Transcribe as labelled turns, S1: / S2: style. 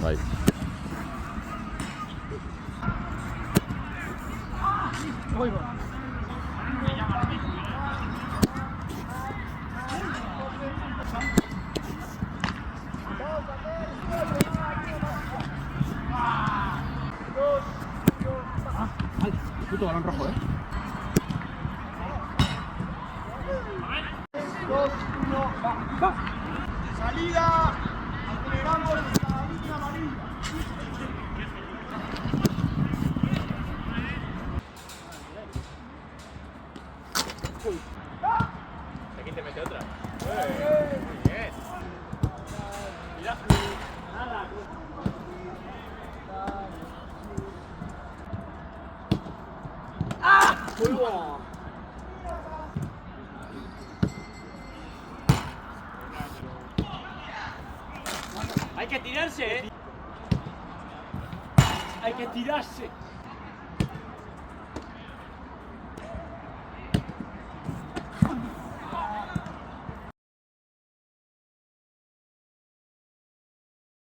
S1: Bai.
S2: Puto balón rojo, ¿eh?
S3: 2, 1, va. Salida. Aceleramos la línea amarilla.
S2: Aquí te mete otra.
S4: Hay que tirarse, ¿eh? Hay que tirarse.